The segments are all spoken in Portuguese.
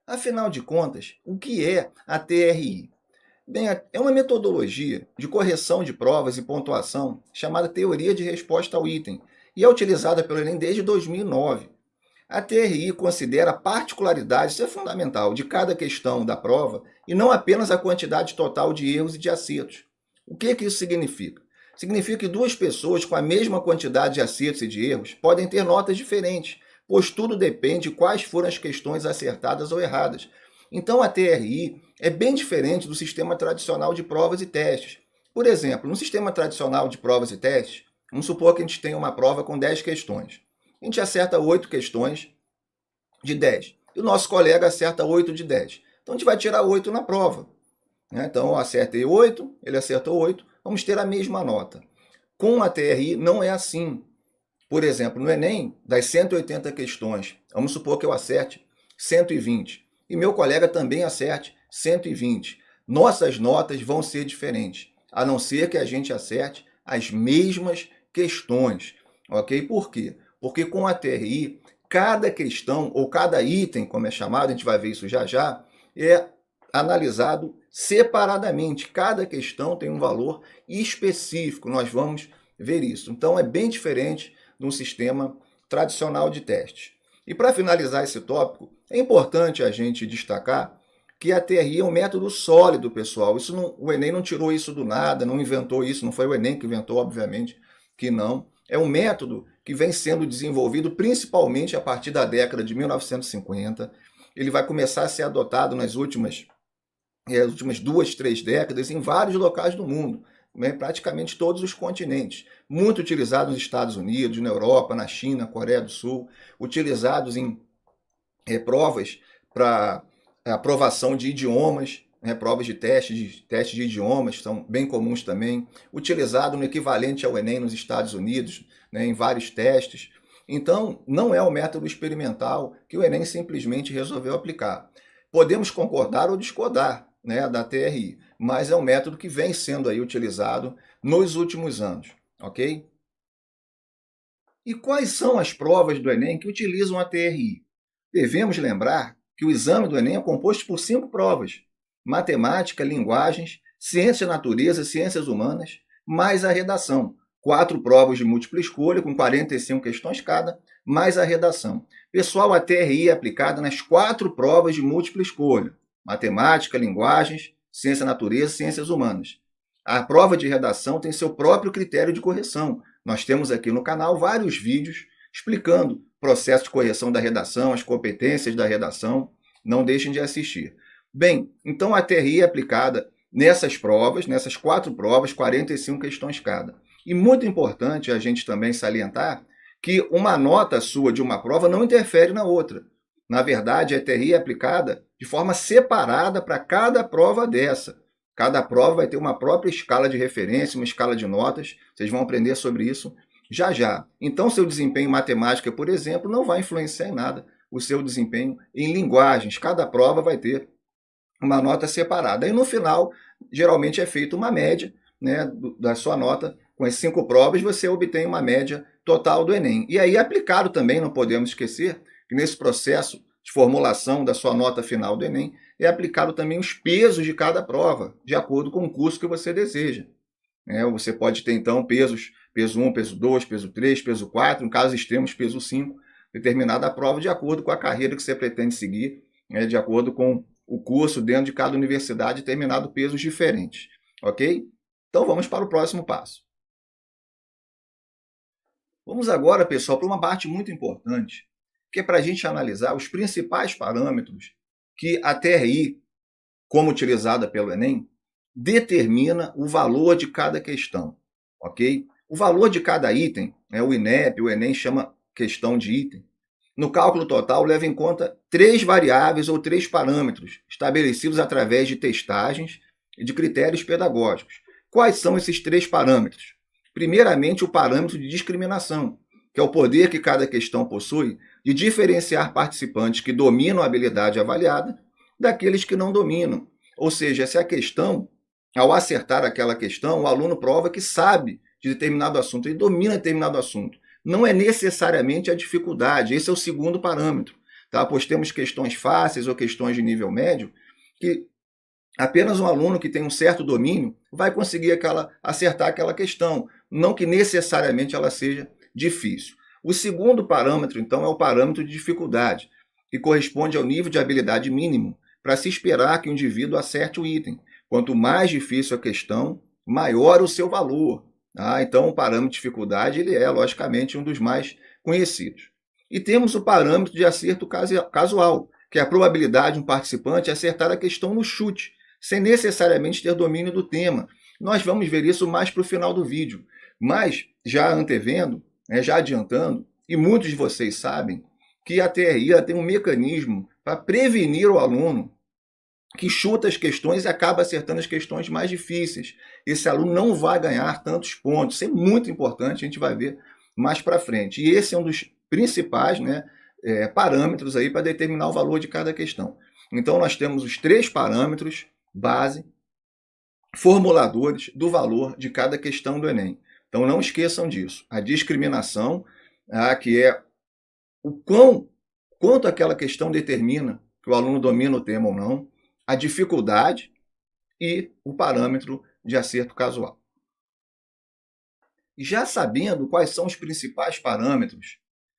Afinal de contas, o que é a TRI? Bem, é uma metodologia de correção de provas e pontuação chamada Teoria de Resposta ao Item e é utilizada pelo Enem desde 2009. A TRI considera a particularidade, isso é fundamental, de cada questão da prova e não apenas a quantidade total de erros e de acertos. O que isso significa? Significa que duas pessoas com a mesma quantidade de acertos e de erros podem ter notas diferentes, pois tudo depende de quais foram as questões acertadas ou erradas. Então a TRI é bem diferente do sistema tradicional de provas e testes. Por exemplo, no sistema tradicional de provas e testes, vamos supor que a gente tem uma prova com 10 questões. A gente acerta 8 questões de 10. E o nosso colega acerta 8 de 10. Então a gente vai tirar 8 na prova. Então eu acertei 8, ele acertou 8, vamos ter a mesma nota. Com a TRI não é assim. Por exemplo, no Enem, das 180 questões, vamos supor que eu acerte 120 e meu colega também acerte 120. Nossas notas vão ser diferentes, a não ser que a gente acerte as mesmas questões, ok? Por quê? Porque com a TRI, cada questão ou cada item, como é chamado, a gente vai ver isso já já, é analisado separadamente. Cada questão tem um valor específico, nós vamos ver isso. Então é bem diferente de um sistema tradicional de testes. E para finalizar esse tópico, é importante a gente destacar que a TRI é um método sólido, pessoal. Isso não, o Enem não tirou isso do nada, não inventou isso, não foi o Enem que inventou, obviamente que não. É um método que vem sendo desenvolvido principalmente a partir da década de 1950. Ele vai começar a ser adotado nas últimas 2, 3 décadas em vários locais do mundo, praticamente todos os continentes. Muito utilizado nos Estados Unidos, na Europa, na China, Coreia do Sul, utilizados em provas para aprovação de idiomas, provas de teste de idiomas, são bem comuns também, utilizado no equivalente ao Enem nos Estados Unidos, em vários testes. Então, não é o método experimental que o Enem simplesmente resolveu aplicar. Podemos concordar ou discordar da TRI, mas é um método que vem sendo aí utilizado nos últimos anos, ok? E quais são as provas do Enem que utilizam a TRI? Devemos lembrar que o exame do Enem é composto por 5 provas: matemática, linguagens, ciência da natureza, ciências humanas, mais a redação. 4 provas de múltipla escolha, com 45 questões cada, mais a redação. Pessoal, a TRI é aplicada nas 4 provas de múltipla escolha: matemática, linguagens, ciência da natureza, ciências humanas. A prova de redação tem seu próprio critério de correção. Nós temos aqui no canal vários vídeos explicando o processo de correção da redação, as competências da redação. Não deixem de assistir. Bem, então a TRI é aplicada nessas provas, nessas 4 provas, 45 questões cada. E muito importante a gente também salientar que uma nota sua de uma prova não interfere na outra. Na verdade, a TRI é aplicada de forma separada para cada prova dessa. Cada prova vai ter uma própria escala de referência, uma escala de notas. Vocês vão aprender sobre isso já já. Então, seu desempenho em matemática, por exemplo, não vai influenciar em nada o seu desempenho em linguagens. Cada prova vai ter uma nota separada. E no final, geralmente é feita uma média da sua nota. Com as 5 provas, você obtém uma média total do Enem. E aí, aplicado também, não podemos esquecer, que nesse processo de formulação da sua nota final do Enem, é aplicado também os pesos de cada prova, de acordo com o curso que você deseja. Você pode ter, então, pesos, peso 1, peso 2, peso 3, peso 4, em casos extremos, peso 5, determinada prova de acordo com a carreira que você pretende seguir, de acordo com o curso dentro de cada universidade, determinado pesos diferentes. Ok? Então, vamos para o próximo passo. Vamos agora, pessoal, para uma parte muito importante, que é para a gente analisar os principais parâmetros que a TRI, como utilizada pelo Enem, determina o valor de cada questão, ok? O valor de cada item, o INEP, o Enem chama questão de item, no cálculo total leva em conta 3 variáveis ou 3 parâmetros estabelecidos através de testagens e de critérios pedagógicos. Quais são esses 3 parâmetros? Primeiramente, o parâmetro de discriminação, que é o poder que cada questão possui de diferenciar participantes que dominam a habilidade avaliada daqueles que não dominam. Ou seja, se a questão, ao acertar aquela questão, o aluno prova que sabe de determinado assunto, ele domina determinado assunto. Não é necessariamente a dificuldade, esse é o segundo parâmetro. tá? Pois temos questões fáceis ou questões de nível médio que apenas um aluno que tem um certo domínio vai conseguir acertar aquela questão, não que necessariamente ela seja difícil. O segundo parâmetro, então, é o parâmetro de dificuldade, que corresponde ao nível de habilidade mínimo para se esperar que o indivíduo acerte o item. Quanto mais difícil a questão, maior o seu valor. Tá? Então, o parâmetro de dificuldade ele é, logicamente, um dos mais conhecidos. E temos o parâmetro de acerto casual, que é a probabilidade de um participante acertar a questão no chute, sem necessariamente ter domínio do tema. Nós vamos ver isso mais para o final do vídeo. Mas, já antevendo, já adiantando, e muitos de vocês sabem, que a TRI tem um mecanismo para prevenir o aluno que chuta as questões e acaba acertando as questões mais difíceis. Esse aluno não vai ganhar tantos pontos. Isso é muito importante, a gente vai ver mais para frente. E esse é um dos principais parâmetros aí para determinar o valor de cada questão. Então, nós temos os 3 parâmetros base, formuladores do valor de cada questão do Enem. Então, não esqueçam disso. A discriminação, que é o quanto aquela questão determina que o aluno domina o tema ou não, a dificuldade e o parâmetro de acerto casual. Já sabendo quais são os principais parâmetros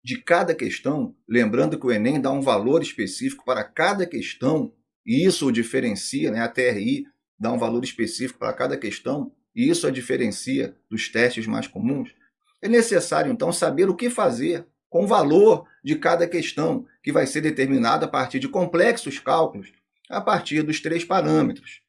de cada questão, lembrando que o Enem dá um valor específico para cada questão, e isso o diferencia, a TRI dá um valor específico para cada questão, e isso a diferencia dos testes mais comuns, é necessário, então, saber o que fazer com o valor de cada questão, que vai ser determinado a partir de complexos cálculos, a partir dos 3 parâmetros.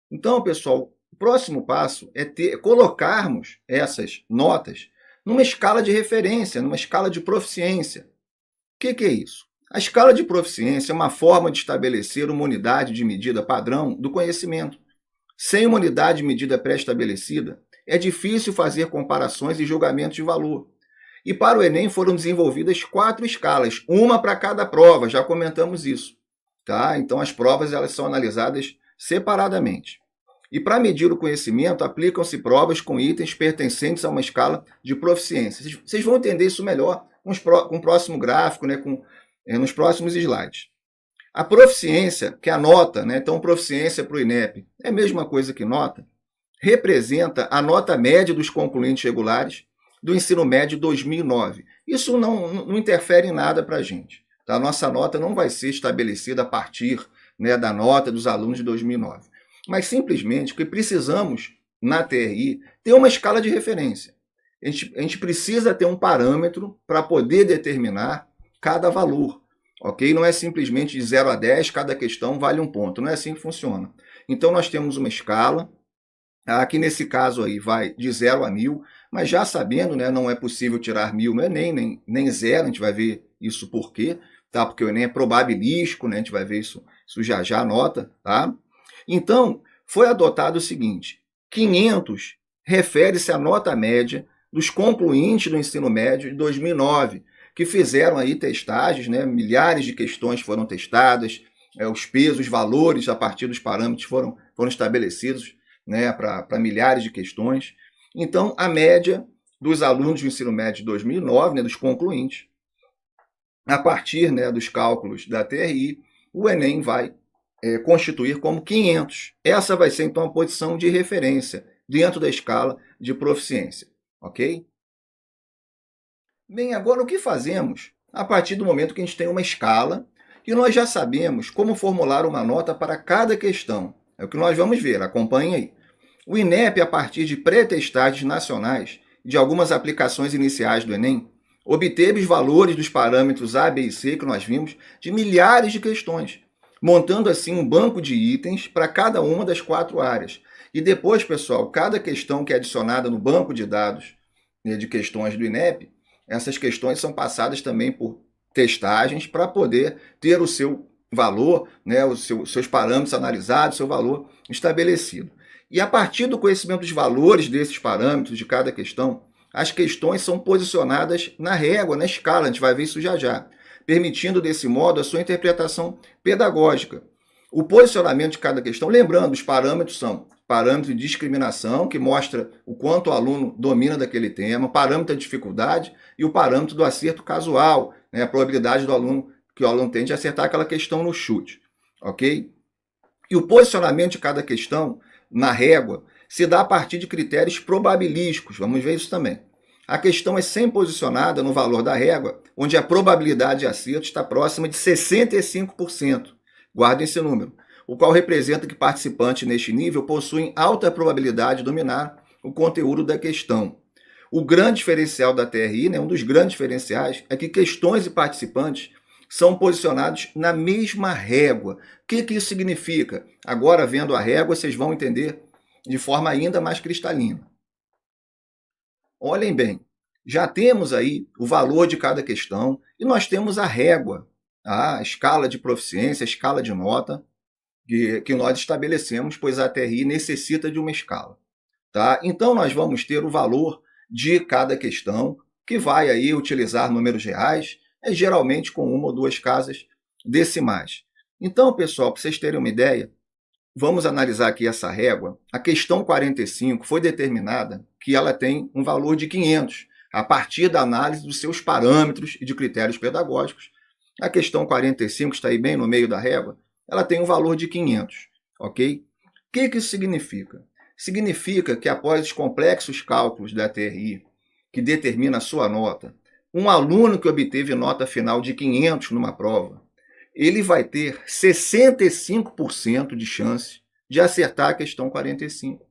Então, pessoal, o próximo passo é colocarmos essas notas numa escala de referência, numa escala de proficiência. O que é isso? A escala de proficiência é uma forma de estabelecer uma unidade de medida padrão do conhecimento. Sem uma unidade de medida pré-estabelecida, é difícil fazer comparações e julgamentos de valor. E para o Enem foram desenvolvidas 4 escalas, uma para cada prova, já comentamos isso. Tá? Então as provas elas são analisadas separadamente. E para medir o conhecimento, aplicam-se provas com itens pertencentes a uma escala de proficiência. Vocês vão entender isso melhor com o próximo gráfico, nos próximos slides. A proficiência, que é a nota, então proficiência para o INEP, é a mesma coisa que nota, representa a nota média dos concluintes regulares do ensino médio 2009. Isso não interfere em nada para a gente. Tá? A nossa nota não vai ser estabelecida a partir da nota dos alunos de 2009. Mas simplesmente porque precisamos, na TRI, ter uma escala de referência. A gente precisa ter um parâmetro para poder determinar cada valor. Ok? Não é simplesmente de 0 a 10, cada questão vale 1 ponto. Não é assim que funciona. Então, nós temos uma escala, que nesse caso aí vai de 0 a 1000, mas já sabendo, não é possível tirar 1000 no Enem, nem 0, a gente vai ver isso por quê, tá? Porque o Enem é probabilístico, a gente vai ver isso já anota, tá? Então, foi adotado o seguinte, 500 refere-se à nota média dos concluintes do ensino médio de 2009, que fizeram aí testagens, milhares de questões foram testadas, os pesos, os valores a partir dos parâmetros foram estabelecidos para milhares de questões. Então, a média dos alunos do ensino médio de 2009, dos concluintes, a partir dos cálculos da TRI, o Enem vai constituir como 500. Essa vai ser, então, a posição de referência dentro da escala de proficiência. Ok? Bem, agora o que fazemos a partir do momento que a gente tem uma escala e nós já sabemos como formular uma nota para cada questão? É o que nós vamos ver, acompanhem aí. O INEP, a partir de pré-testagens nacionais de algumas aplicações iniciais do Enem, obteve os valores dos parâmetros A, B e C, que nós vimos, de milhares de questões, montando assim um banco de itens para cada uma das 4 áreas. E depois, pessoal, cada questão que é adicionada no banco de dados de questões do INEP, essas questões são passadas também por testagens para poder ter o seu valor, os seus parâmetros analisados, seu valor estabelecido. E a partir do conhecimento dos valores desses parâmetros de cada questão, as questões são posicionadas na régua, na escala, a gente vai ver isso já, permitindo desse modo a sua interpretação pedagógica. O posicionamento de cada questão, lembrando, os parâmetros são parâmetro de discriminação, que mostra o quanto o aluno domina daquele tema, parâmetro da dificuldade e o parâmetro do acerto casual, a probabilidade do aluno que o aluno tende a acertar aquela questão no chute, ok? E o posicionamento de cada questão na régua se dá a partir de critérios probabilísticos, vamos ver isso também. A questão é sempre posicionada no valor da régua, onde a probabilidade de acerto está próxima de 65%. Guardem esse número, o qual representa que participantes neste nível possuem alta probabilidade de dominar o conteúdo da questão. O grande diferencial da TRI, um dos grandes diferenciais, é que questões e participantes são posicionados na mesma régua. O que isso significa? Agora, vendo a régua, vocês vão entender de forma ainda mais cristalina. Olhem bem, já temos aí o valor de cada questão e nós temos a régua, a escala de proficiência, a escala de nota que nós estabelecemos, pois a TRI necessita de uma escala. Tá? Então, nós vamos ter o valor de cada questão, que vai aí utilizar números reais, geralmente com uma ou duas casas decimais. Então, pessoal, para vocês terem uma ideia, vamos analisar aqui essa régua. A questão 45 foi determinada que ela tem um valor de 500, a partir da análise dos seus parâmetros e de critérios pedagógicos. A questão 45, que está aí bem no meio da régua, ela tem um valor de 500, ok? O que isso significa? Significa que após os complexos cálculos da TRI, que determina a sua nota, um aluno que obteve nota final de 500 numa prova, ele vai ter 65% de chance de acertar a questão 45.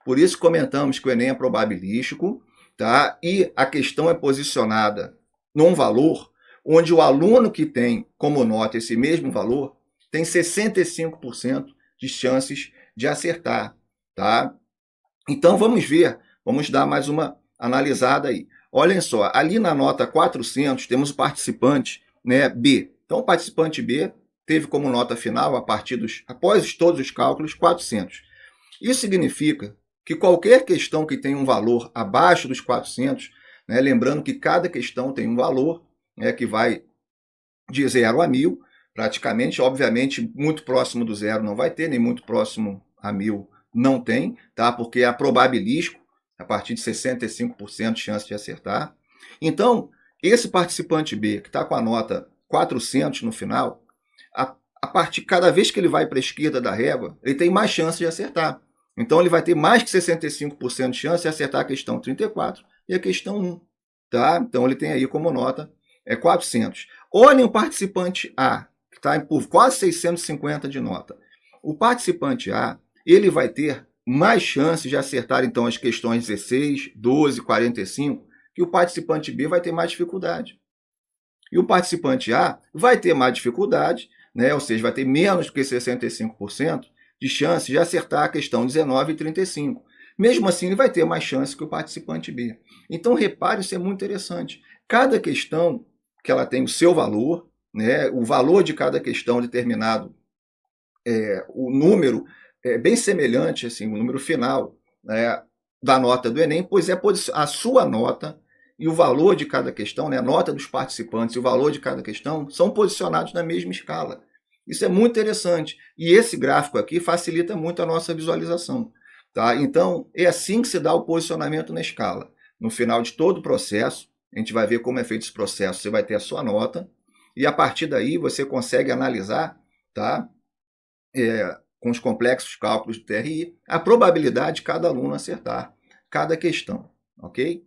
Por isso comentamos que o Enem é probabilístico, tá? E a questão é posicionada num valor onde o aluno que tem como nota esse mesmo valor tem 65% de chances de acertar, tá? Então vamos ver, vamos dar mais uma analisada aí. Olhem só, ali na nota 400 temos o participante, B. Então o participante B teve como nota final, após todos os cálculos, 400. Isso significa que qualquer questão que tenha um valor abaixo dos 400, lembrando que cada questão tem um valor, que vai de 0 a 1000, praticamente, obviamente, muito próximo do zero não vai ter, nem muito próximo a 1000 não tem, tá? Porque é probabilístico, a partir de 65% de chance de acertar. Então, esse participante B, que está com a nota 400 no final, cada vez que ele vai para a esquerda da régua, ele tem mais chance de acertar. Então, ele vai ter mais que 65% de chance de acertar a questão 34 e a questão 1. Tá? Então, ele tem aí como nota 400. Olhem o participante A, que está por quase 650 de nota. O participante A, ele vai ter mais chances de acertar, então, as questões 16, 12, 45, que o participante B vai ter mais dificuldade. E o participante A vai ter mais dificuldade, ou seja, vai ter menos do que 65% de chance de acertar a questão 19 e 35. Mesmo assim, ele vai ter mais chance que o participante B. Então, repare, isso é muito interessante. Cada questão que ela tem o seu valor, o valor de cada questão determinado, o número é bem semelhante, assim, o número final da nota do Enem, pois a sua nota e o valor de cada questão, a nota dos participantes e o valor de cada questão são posicionados na mesma escala. Isso é muito interessante. E esse gráfico aqui facilita muito a nossa visualização. Tá? Então, é assim que se dá o posicionamento na escala. No final de todo o processo, a gente vai ver como é feito esse processo, você vai ter a sua nota, e a partir daí você consegue analisar, tá? Com os complexos cálculos do TRI, a probabilidade de cada aluno acertar cada questão, ok?